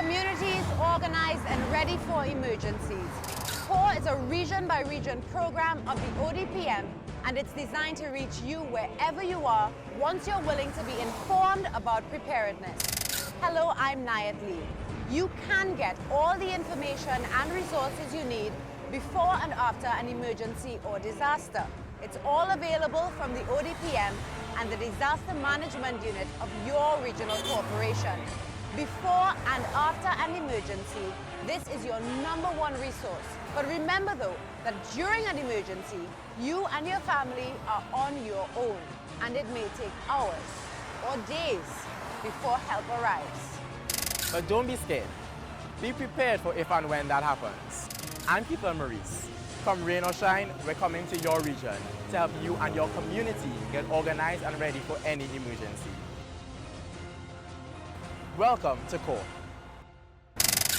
Communities organized and ready for emergencies. CORE is a region-by-region program of the ODPM, and it's designed to reach you wherever you are once you're willing to be informed about preparedness. Hello, I'm Nayat Lee. You can get all the information and resources you need before and after an emergency or disaster. It's all available from the ODPM and the Disaster Management Unit of your regional corporation. Before and after an emergency, this is your #1 resource. But remember though, that during an emergency, you and your family are on your own, and it may take hours or days before help arrives. But don't be scared. Be prepared for if and when that happens. I'm People Maurice. Come rain or shine, we're coming to your region to help you and your community get organized and ready for any emergency. Welcome to CORE.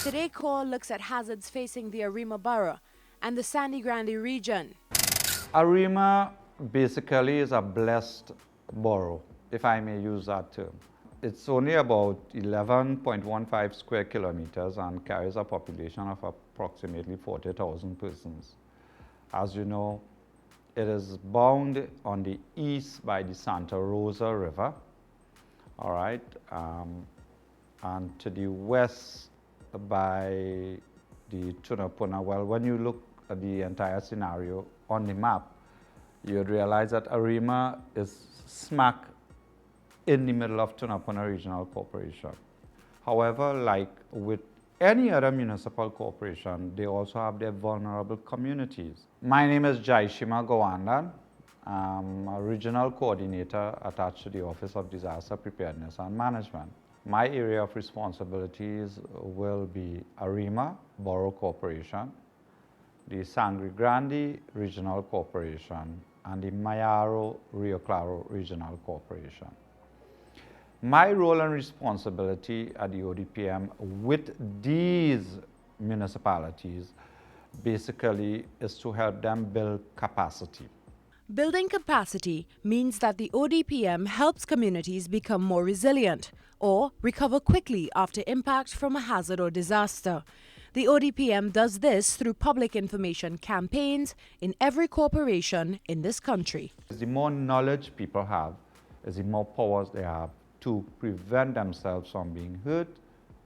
Today, CORE looks at hazards facing the Arima borough and the Sangre Grande region. Arima basically is a blessed borough, if I may use that term. It's only about 11.15 square kilometers and carries a population of approximately 40,000 persons. As you know, it is bound on the east by the Santa Rosa River, all right, and to the west by the Tunapuna. Well, when you look at the entire scenario on the map, you'd realize that Arima is smack in the middle of Tunapuna Regional Corporation. However, like with any other municipal corporation, they also have their vulnerable communities. My name is Jaishima Gawandan. I'm a regional coordinator attached to the Office of Disaster Preparedness and Management. My area of responsibilities will be Arima Borough Corporation, the Sangre Grande Regional Corporation, and the Mayaro Rio Claro Regional Corporation. My role and responsibility at the ODPM with these municipalities basically is to help them build capacity. Building capacity means that the ODPM helps communities become more resilient or recover quickly after impact from a hazard or disaster. The ODPM does this through public information campaigns in every corporation in this country. The more knowledge people have, is the more powers they have to prevent themselves from being hurt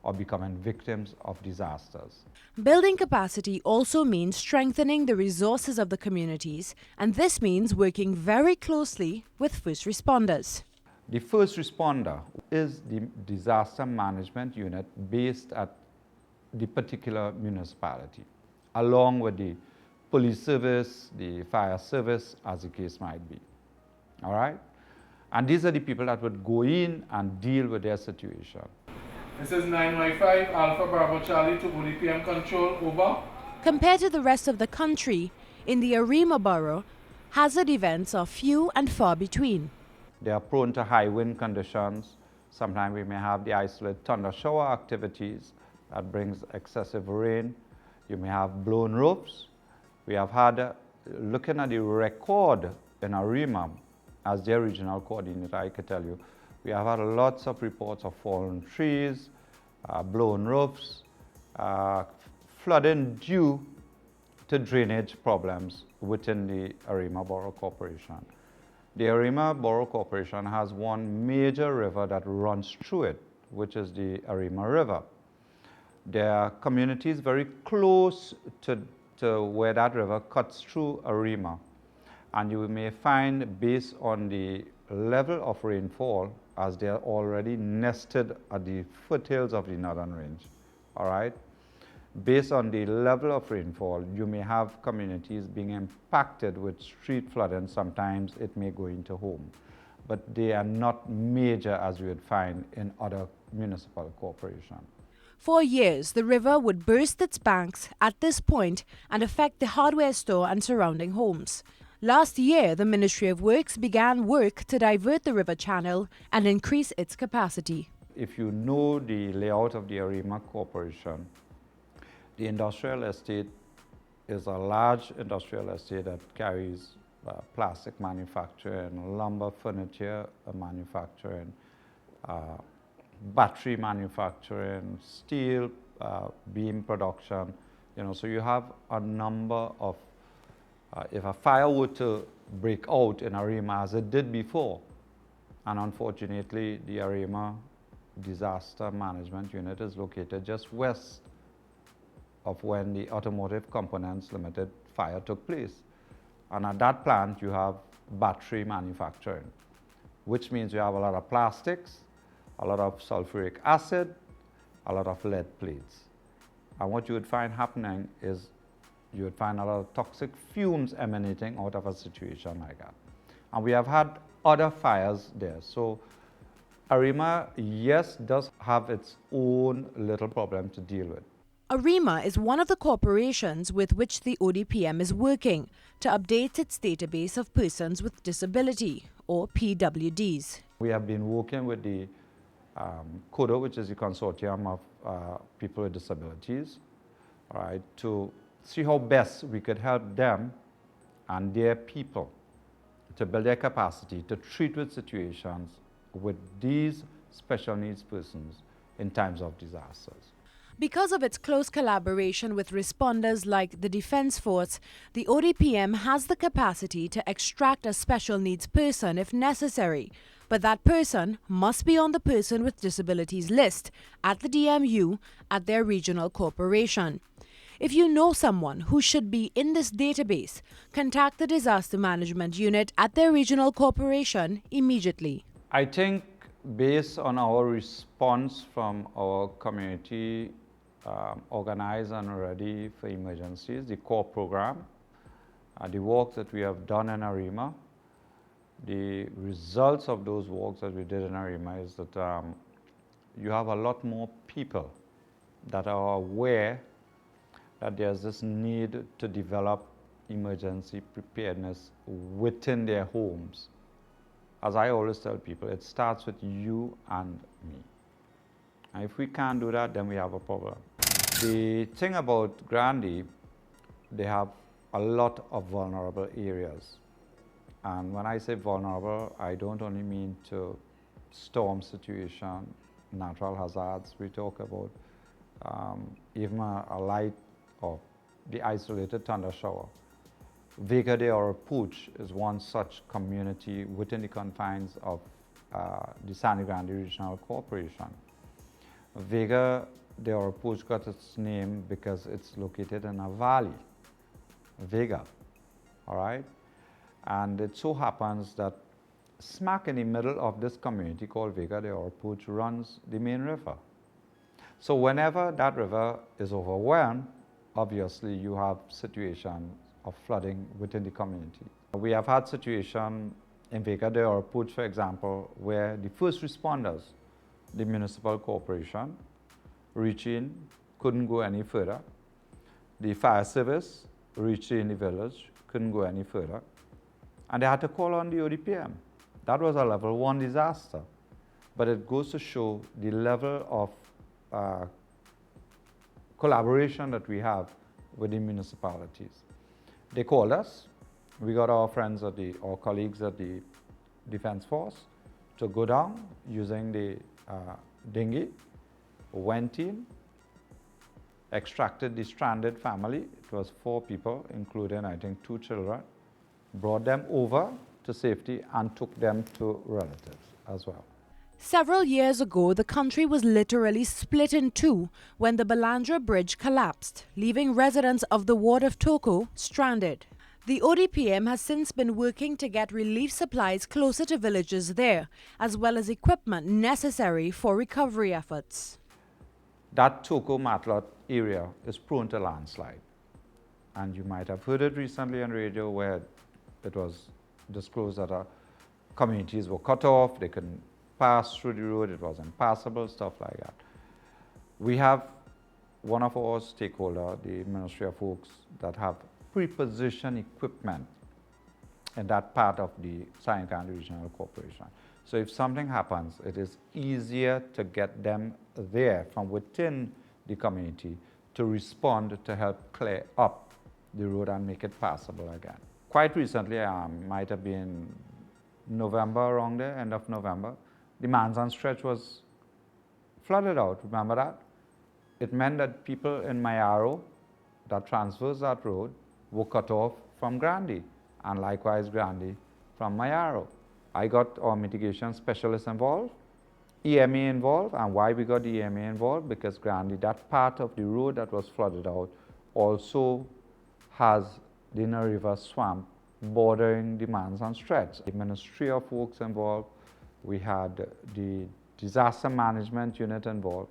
or becoming victims of disasters. Building capacity also means strengthening the resources of the communities, and this means working very closely with first responders. The first responder is the disaster management unit based at the particular municipality, along with the police service, the fire service, as the case might be. All right? And these are the people that would go in and deal with their situation. This is 9Y5 Alpha Bravo Charlie to ODPM Control, over. Compared to the rest of the country, in the Arima borough, hazard events are few and far between. They are prone to high wind conditions. Sometimes we may have the isolated thunder shower activities that brings excessive rain. You may have blown roofs. We have had, looking at the record in Arima, as their regional coordinator, I could tell you, we have had lots of reports of fallen trees, blown roofs, flooding due to drainage problems within the Arima Borough Corporation. The Arima Borough Corporation has one major river that runs through it, which is the Arima River. There are communities very close to where that river cuts through Arima. And you may find, based on the level of rainfall, as they are already nested at the foothills of the northern range, all right? Based on the level of rainfall, you may have communities being impacted with street flooding. Sometimes it may go into home, but they are not major as you would find in other municipal corporations. For years, the river would burst its banks at this point and affect the hardware store and surrounding homes. Last year, the Ministry of Works began work to divert the river channel and increase its capacity. If you know the layout of the Arima Corporation, the industrial estate is a large industrial estate that carries plastic manufacturing, lumber, furniture manufacturing, battery manufacturing, steel beam production, so you have a number of, if a fire were to break out in Arima as it did before, and unfortunately the Arima Disaster Management Unit is located just west of when the Automotive Components Limited fire took place. And at that plant you have battery manufacturing, which means you have a lot of plastics, a lot of sulfuric acid, a lot of lead plates. And what you would find happening is you would find a lot of toxic fumes emanating out of a situation like that. And we have had other fires there. So Arima, yes, does have its own little problem to deal with. Arima is one of the corporations with which the ODPM is working to update its database of persons with disability, or PWDs. We have been working with the CODA, which is the Consortium of People with Disabilities, all right, to see how best we could help them and their people to build their capacity to treat with situations with these special needs persons in times of disasters. Because of its close collaboration with responders like the Defense Force, the ODPM has the capacity to extract a special needs person if necessary, but that person must be on the person with disabilities list at the DMU at their regional corporation. If you know someone who should be in this database, contact the Disaster Management Unit at their regional corporation immediately. I think based on our response from our community organized and ready for emergencies, the core program, the work that we have done in Arima, the results of those works that we did in Arima is that you have a lot more people that are aware that there's this need to develop emergency preparedness within their homes. As I always tell people, it starts with you and me. And if we can't do that, then we have a problem. The thing about Grande, they have a lot of vulnerable areas. And when I say vulnerable, I don't only mean to storm situation, natural hazards we talk about, even a light or the isolated thunder shower. Vega de Oropuch is one such community within the confines of the Sangre Grande Regional Corporation. Vega de Oropuch got its name because it's located in a valley, Vega, all right? And it so happens that smack in the middle of this community called Vega de Oropuch runs the main river. So whenever that river is overwhelmed, obviously you have situations of flooding within the community. We have had situations in Vega de Oropuch, for example, where the first responders, the municipal corporation, reached in, couldn't go any further. The fire service reached in the village, couldn't go any further. And they had to call on the ODPM. That was a level 1 disaster. But it goes to show the level of collaboration that we have with the municipalities. They called us. We got our friends at our colleagues at the Defense Force to go down using the dinghy, went in, extracted the stranded family. It was 4 people, including I think 2 children, brought them over to safety and took them to relatives as well. Several years ago, the country was literally split in two when the Balandra Bridge collapsed, leaving residents of the ward of Toko stranded. The ODPM has since been working to get relief supplies closer to villages there, as well as equipment necessary for recovery efforts. That Toko Matlot area is prone to landslide. And you might have heard it recently on radio where it was disclosed that communities were cut off, they couldn't pass through the road, it was impassable, stuff like that. We have one of our stakeholders, the Ministry of Works, that have pre-positioned equipment in that part of the Sangre Grande Regional Corporation. So if something happens, it is easier to get them there from within the community to respond to help clear up the road and make it passable again. Quite recently, might have been November around there, end of November, the Manzan stretch was flooded out. Remember that? It meant that people in Mayaro that transversed that road were cut off from Grande, and likewise Grande from Mayaro. I got our mitigation specialists involved, EMA involved, and why we got the EMA involved, because Grande, that part of the road that was flooded out, also has the inner river swamp bordering the Mansan stretch. The Ministry of Works involved, we had the disaster management unit involved.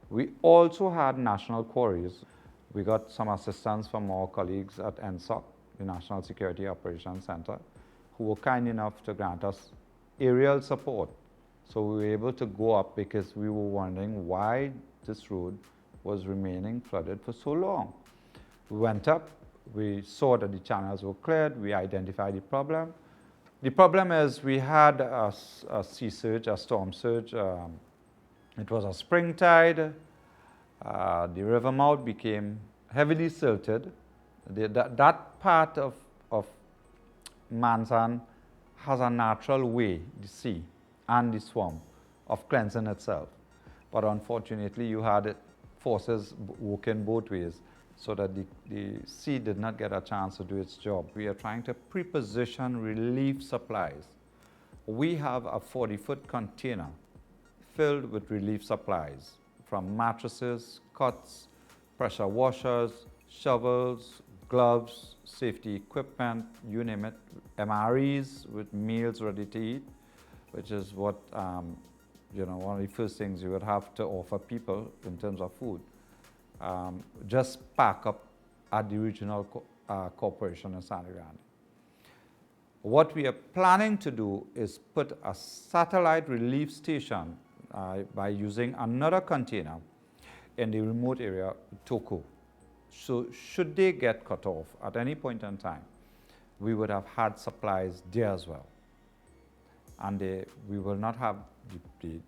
We also had national quarries. We got some assistance from our colleagues at NSOC, the National Security Operations Center, who were kind enough to grant us aerial support. So we were able to go up because we were wondering why this road was remaining flooded for so long. We went up, we saw that the channels were cleared, we identified the problem. The problem is we had a sea surge, a storm surge. It was a spring tide. The river mouth became heavily silted. That part of Mansan has a natural way, the sea and the swamp, of cleansing itself. But unfortunately, you had forces working both ways, so that the sea did not get a chance to do its job. We are trying to pre-position relief supplies. We have a 40-foot container filled with relief supplies, from mattresses, cots, pressure washers, shovels, gloves, safety equipment, you name it, MREs with meals ready to eat, which is what, one of the first things you would have to offer people in terms of food. Just pack up at the regional corporation in Sangre Grande. What we are planning to do is put a satellite relief station by using another container in the remote area, Toko. So should they get cut off at any point in time, we would have had supplies there as well. And we will not have the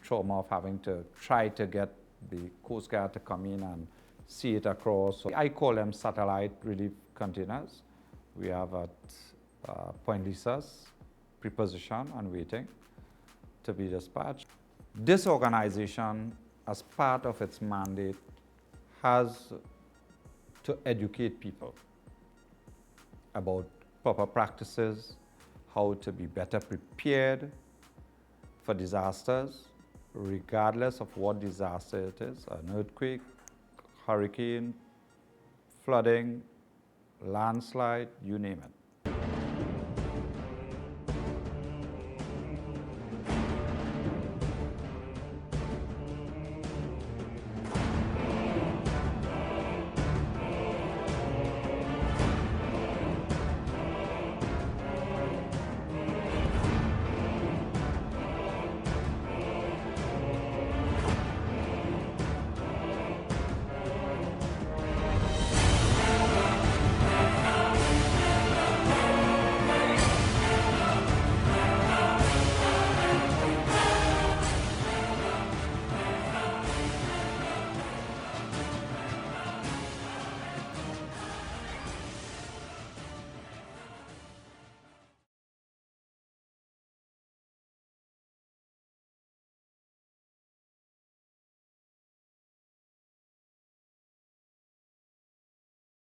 trauma of having to try to get the Coast Guard to come in and see it across. So I call them satellite relief containers. We have at Point Lisas, preposition and waiting to be dispatched. This organization, as part of its mandate, has to educate people about proper practices, how to be better prepared for disasters, regardless of what disaster it is, an earthquake, hurricane, flooding, landslide, you name it.